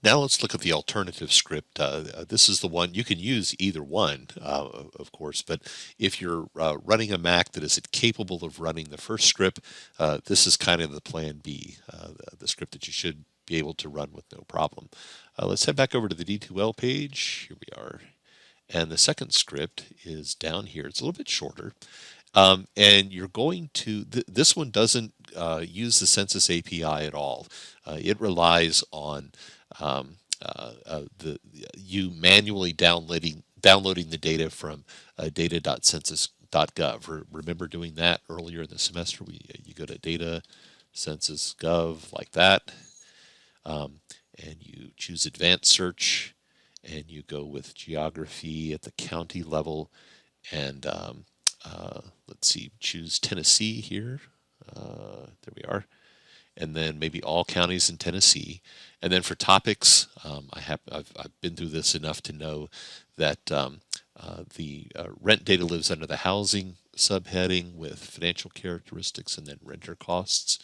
Now let's look at the alternative script. This is the one you can use either one, of course, but if you're running a Mac that isn't capable of running the first script, this is kind of the plan B, the script that you should be able to run with no problem. Let's head back over to the D2L page. Here we are. And the second script is down here. It's a little bit shorter. And you're going to, this one doesn't use the Census API at all. It relies on the you manually downloading the data from data.census.gov. Remember doing that earlier in the semester? You go to data census gov like that, and you choose advanced search, and you go with geography at the county level, and let's see, choose Tennessee here. There we are, and then maybe all counties in Tennessee. And then for topics, I've been through this enough to know that the rent data lives under the housing subheading with financial characteristics and then renter costs.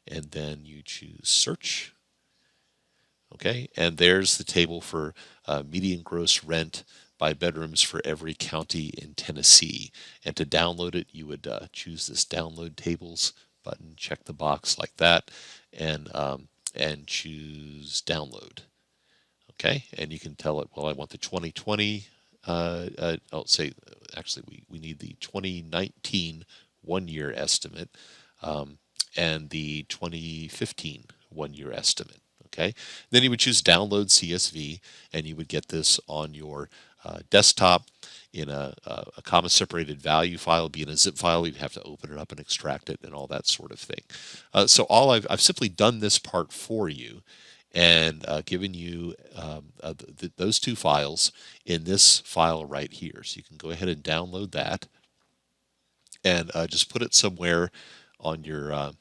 And then you choose search. Okay, and there's the table for median gross rent by bedrooms for every county in Tennessee. And to download it, you would choose this download tables button, check the box like that, and choose download. Okay, and you can tell it, well, I want the 2020. I'll say, actually, we need the 2019 1 year estimate and the 2015 1 year estimate. Okay, then you would choose download CSV, and you would get this on your desktop in a comma separated value file, be in a zip file. You'd have to open it up and extract it and all that sort of thing. So I've simply done this part for you and given you those two files in this file right here. So you can go ahead and download that and just put it somewhere on your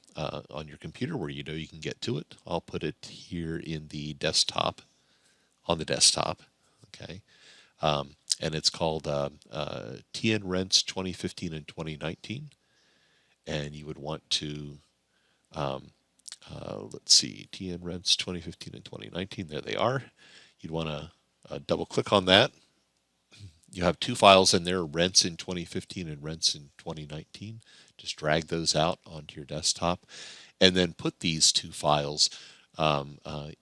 computer where you know you can get to it. I'll put it here in the desktop, on the desktop. Okay, and it's called TN Rents 2015 and 2019, and you would want to let's see, TN Rents 2015 and 2019. There they are. You'd want to double click on that. You have two files in there, rents in 2015 and rents in 2019. Just drag those out onto your desktop and then put these two files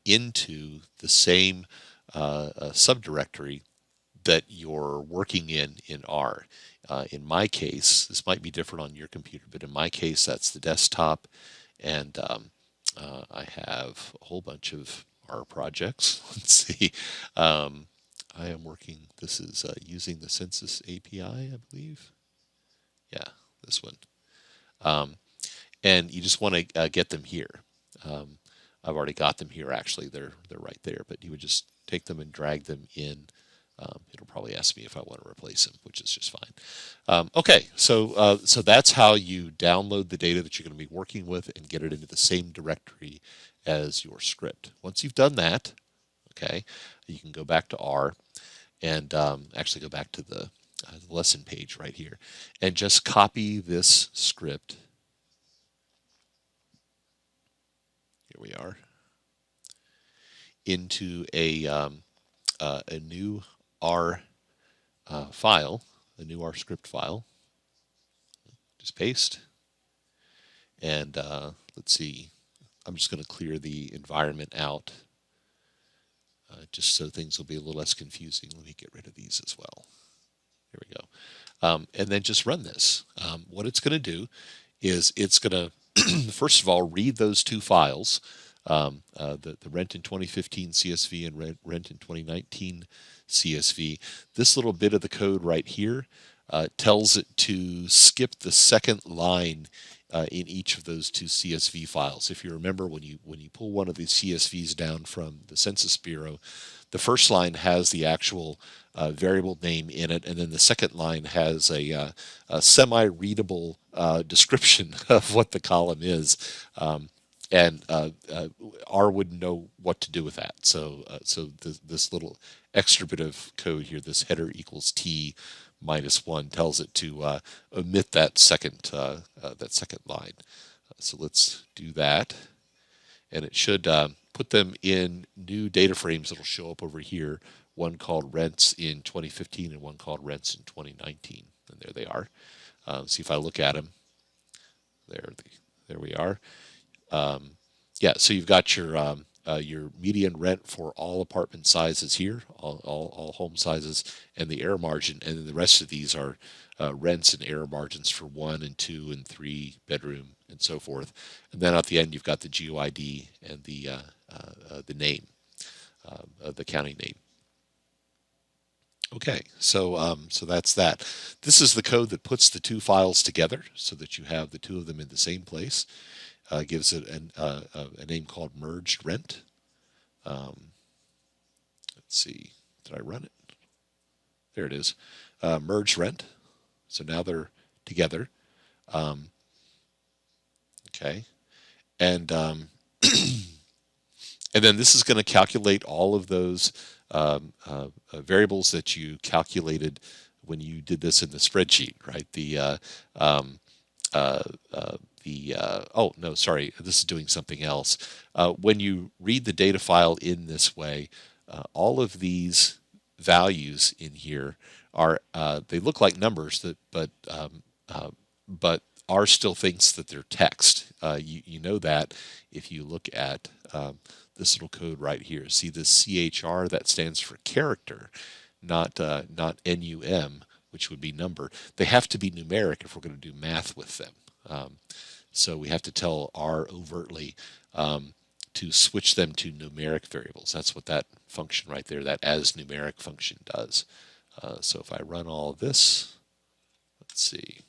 into the same subdirectory that you're working in R. In my case, this might be different on your computer, but in my case, that's the desktop, and I have a whole bunch of R projects. Let's see. I am working, this is using the Census API, I believe. Yeah, this one. Um, and you just want to get them here. Um, I've already got them here, actually. They're right there, but you would just take them and drag them in. It'll probably ask me if I want to replace them, which is just fine. Okay, so that's how you download the data that you're going to be working with and get it into the same directory as your script. Once you've done that, okay, you can go back to R and actually go back to the lesson page right here and just copy this script. Here we are, into a new R file, a new R script file. Just paste. And let's see, I'm just going to clear the environment out just so things will be a little less confusing. Let me get rid of these as well. Here we go. And then just run this. What it's going to do is it's going to, first of all, read those two files, the rent in 2015 CSV and rent in 2019 CSV. This little bit of the code right here tells it to skip the second line in each of those two CSV files. If you remember, when you pull one of these CSVs down from the Census Bureau, the first line has the actual variable name in it, and then the second line has a semi-readable description of what the column is. And R wouldn't know what to do with that. So this little extra bit of code here, this header equals T -1, tells it to omit that second line. So let's do that. and it should put them in new data frames that'll show up over here. One called rents in 2015 and one called rents in 2019. And there they are. See if I look at them. There we are. Yeah, so you've got your median rent for all apartment sizes here, all home sizes, and the error margin, and then the rest of these are rents and error margins for 1 and 2 and 3 bedroom and so forth. And then at the end, you've got the GOID and the name, the county name. Okay, so that's that. This is the code that puts the two files together so that you have the two of them in the same place. Gives it a name called merged rent. Let's see, did I run it? There it is, merged rent. So now they're together. Okay, and and then this is going to calculate all of those variables that you calculated when you did this in the spreadsheet, right? Oh no, sorry, this is doing something else. When you read the data file in this way, all of these values in here are they look like numbers but R still thinks that they're text. You know that if you look at this little code right here. See this CHR, that stands for character, not NUM, which would be number. They have to be numeric if we're going to do math with them. So we have to tell R overtly to switch them to numeric variables. That's what that function right there, that as numeric function does. So if I run all of this, let's see.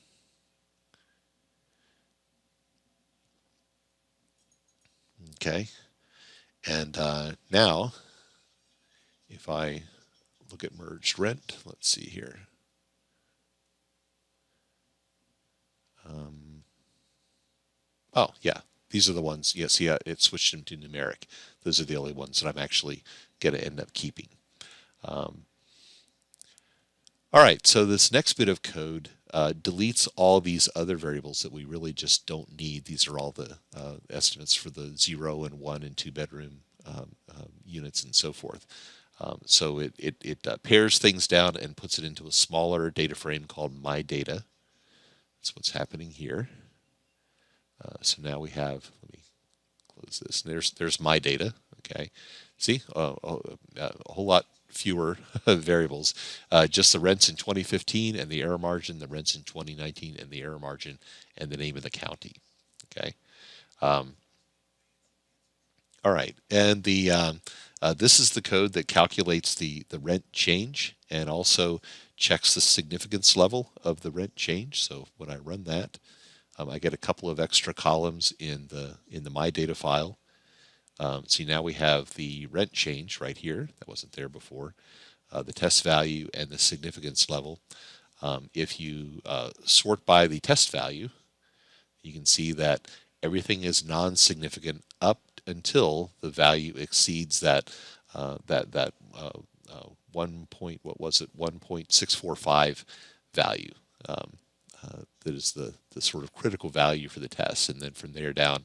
Okay, and now if I look at merged rent, let's see here. Oh, yeah, these are the ones. Yeah, see, it switched them to numeric. Those are the only ones that I'm actually going to end up keeping. All right, so this next bit of code deletes all these other variables that we really just don't need. These are all the estimates for the 0 and 1 and 2 bedroom units and so forth. So it pares things down and puts it into a smaller data frame called my data. That's what's happening here. So now we have, let me close this. There's my data. Okay, see, a whole lot fewer variables. Just the rents in 2015 and the error margin, the rents in 2019 and the error margin, and the name of the county. Okay. All right, and this is the code that calculates the rent change and also checks the significance level of the rent change. So when I run that, I get a couple of extra columns in the my data file. See, now we have the rent change right here. That wasn't there before. The test value and the significance level. If you sort by the test value, you can see that everything is non-significant up until the value exceeds that 1.645 value. That is the sort of critical value for the test, and then from there down,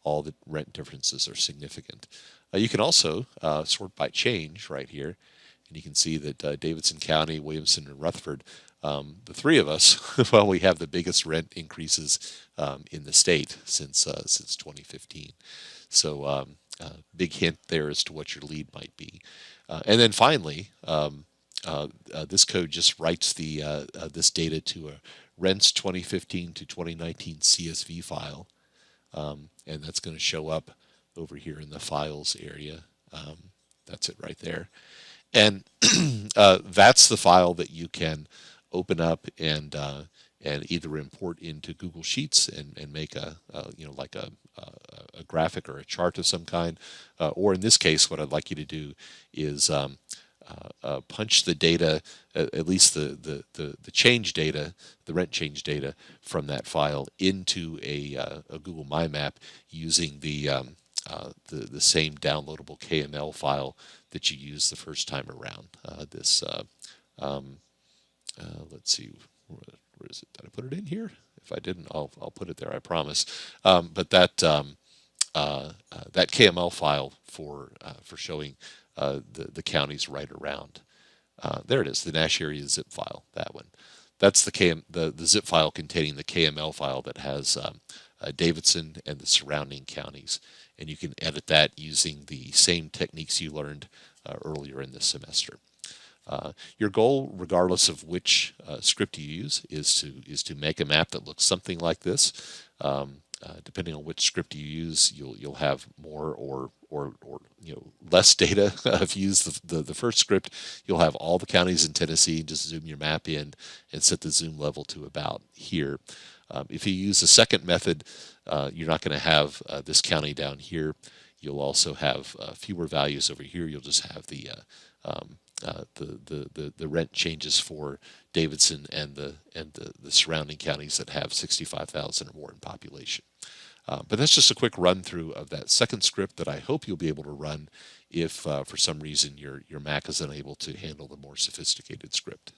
all the rent differences are significant. You can also sort by change right here, and you can see that Davidson County, Williamson, and Rutherford, the three of us, well, we have the biggest rent increases in the state since 2015. So big hint there as to what your lead might be. And then finally, this code just writes this data to a rents 2015 to 2019 CSV file, and that's going to show up over here in the files area. That's it right there, and that's the file that you can open up and either import into Google Sheets and make like a graphic or a chart of some kind, or in this case, what I'd like you to do is punch the data, at least the change data, the rent change data from that file into a Google My Map using the same downloadable KML file that you used the first time around. Let's see, where is it? Did I put it in here? If I didn't, I'll put it there, I promise. But that that KML file for showing the counties right around. There it is, the Nash area zip file. That one. That's the zip file containing the KML file that has Davidson and the surrounding counties, and you can edit that using the same techniques you learned earlier in this semester. Your goal, regardless of which script you use, is to make a map that looks something like this. Depending on which script you use, you'll have more or less data. If you use the first script, you'll have all the counties in Tennessee. Just zoom your map in and set the zoom level to about here. If you use the second method, you're not going to have this county down here. You'll also have fewer values over here. You'll just have the rent changes for Davidson and the surrounding counties that have 65,000 or more in population. But that's just a quick run through of that second script that I hope you'll be able to run if for some reason your Mac is unable to handle the more sophisticated script.